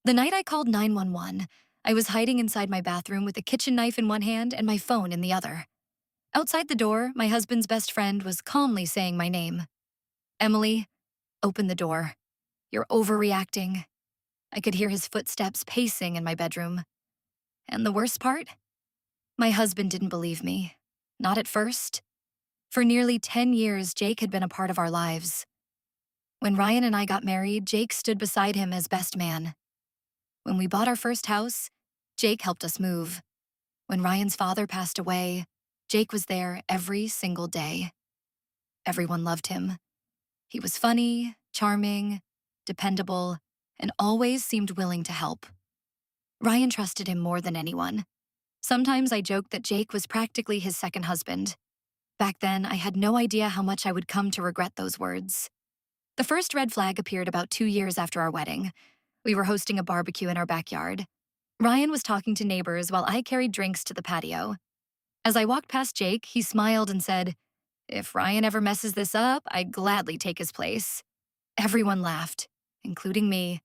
The night I called 911, I was hiding inside my bathroom with a kitchen knife in one hand and my phone in the other. Outside the door, my husband's best friend was calmly saying my name. Emily, open the door. You're overreacting. I could hear his footsteps pacing in my bedroom. And the worst part? My husband didn't believe me. Not at first. For nearly 10 years, Jake had been a part of our lives. When Ryan and I got married, Jake stood beside him as best man. When we bought our first house, Jake helped us move. When Ryan's father passed away, Jake was there every single day. Everyone loved him. He was funny, charming, dependable, and always seemed willing to help. Ryan trusted him more than anyone. Sometimes I joked that Jake was practically his second husband. Back then, I had no idea how much I would come to regret those words. The first red flag appeared about 2 years after our wedding. We were hosting a barbecue in our backyard. Ryan was talking to neighbors while I carried drinks to the patio. As I walked past Jake, he smiled and said, "If Ryan ever messes this up, I'd gladly take his place." Everyone laughed, including me.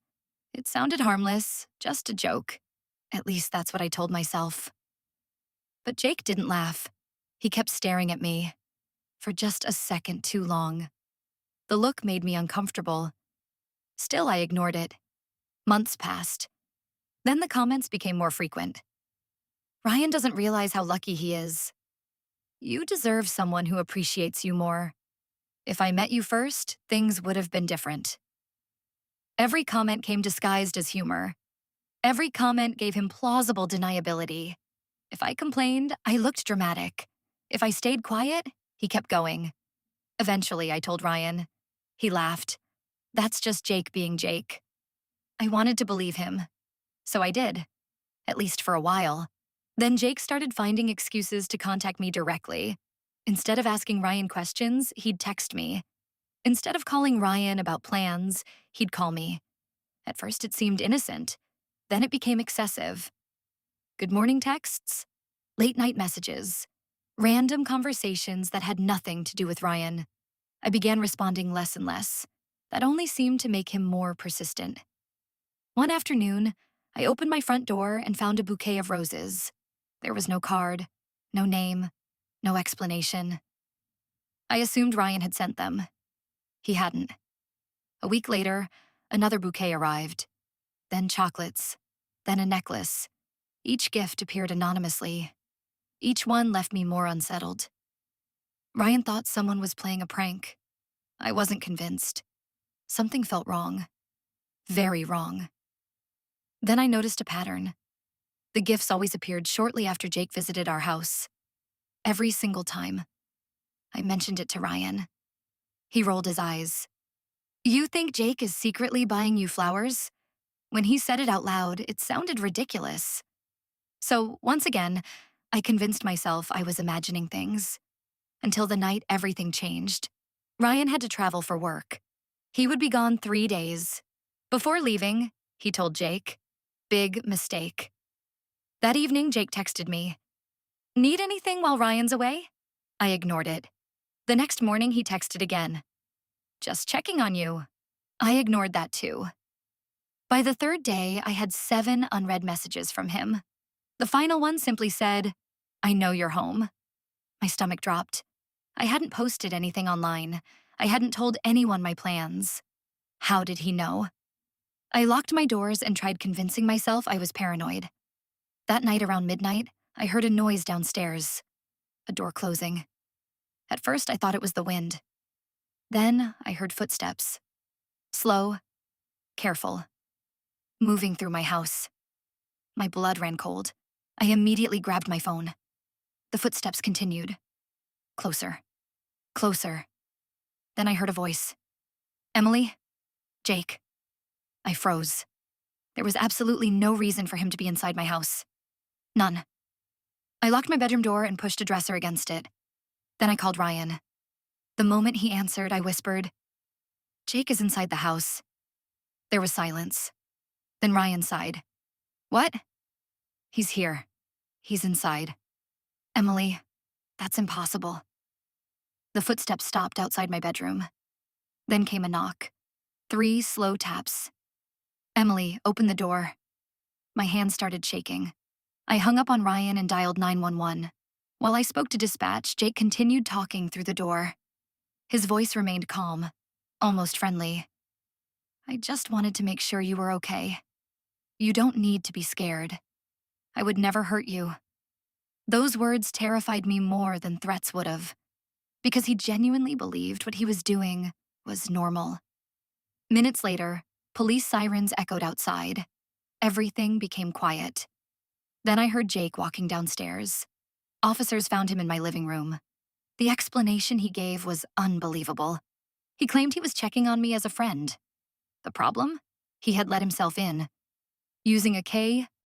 It sounded harmless, just a joke. At least that's what I told myself. But Jake didn't laugh. He kept staring at me, for just a second too long. The look made me uncomfortable. Still, I ignored it. Months passed. Then the comments became more frequent. "Ryan doesn't realize how lucky he is. You deserve someone who appreciates you more. If I met you first, things would have been different." Every comment came disguised as humor. Every comment gave him plausible deniability. If I complained, I looked dramatic. If I stayed quiet, he kept going. Eventually, I told Ryan. He laughed. "That's just Jake being Jake." I wanted to believe him. So I did. At least for a while. Then Jake started finding excuses to contact me directly. Instead of asking Ryan questions, he'd text me. Instead of calling Ryan about plans, he'd call me. At first it seemed innocent. Then it became excessive. Good morning texts, late night messages, random conversations that had nothing to do with Ryan. I began responding less and less. That only seemed to make him more persistent. One afternoon, I opened my front door and found a bouquet of roses. There was no card, no name, no explanation. I assumed Ryan had sent them. He hadn't. A week later, another bouquet arrived. Then chocolates. Then a necklace. Each gift appeared anonymously. Each one left me more unsettled. Ryan thought someone was playing a prank. I wasn't convinced. Something felt wrong. Very wrong. Then I noticed a pattern. The gifts always appeared shortly after Jake visited our house. Every single time. I mentioned it to Ryan. He rolled his eyes. "You think Jake is secretly buying you flowers?" When he said it out loud, it sounded ridiculous. So, once again, I convinced myself I was imagining things. Until the night everything changed. Ryan had to travel for work. He would be gone 3 days. Before leaving, he told Jake, "Big mistake." That evening, Jake texted me, "Need anything while Ryan's away?" I ignored it. The next morning, he texted again, "Just checking on you." I ignored that too. By the third day, I had 7 unread messages from him. The final one simply said, "I know you're home." My stomach dropped. I hadn't posted anything online. I hadn't told anyone my plans. How did he know? I locked my doors and tried convincing myself I was paranoid. That night around midnight, I heard a noise downstairs. A door closing. At first, I thought it was the wind. Then, I heard footsteps. Slow, careful, moving through my house. My blood ran cold. I immediately grabbed my phone. The footsteps continued. Closer. Closer. Then I heard a voice. "Emily? Jake." I froze. There was absolutely no reason for him to be inside my house. None. I locked my bedroom door and pushed a dresser against it. Then I called Ryan. The moment he answered, I whispered, "Jake is inside the house." There was silence. Then Ryan sighed. "What?" "He's here. He's inside." "Emily, that's impossible." The footsteps stopped outside my bedroom. Then came a knock. 3 slow taps. Emily, open the door. My hand started shaking. I hung up on Ryan and dialed 911. While I spoke to dispatch, Jake continued talking through the door. His voice remained calm, almost friendly. I just wanted to make sure you were okay. You don't need to be scared. I would never hurt you. Those words terrified me more than threats would have, because he genuinely believed what he was doing was normal. Minutes later, police sirens echoed outside. Everything became quiet. Then I heard Jake walking downstairs. Officers found him in my living room. The explanation he gave was unbelievable. He claimed he was checking on me as a friend. The problem? He had let himself in. Using a K,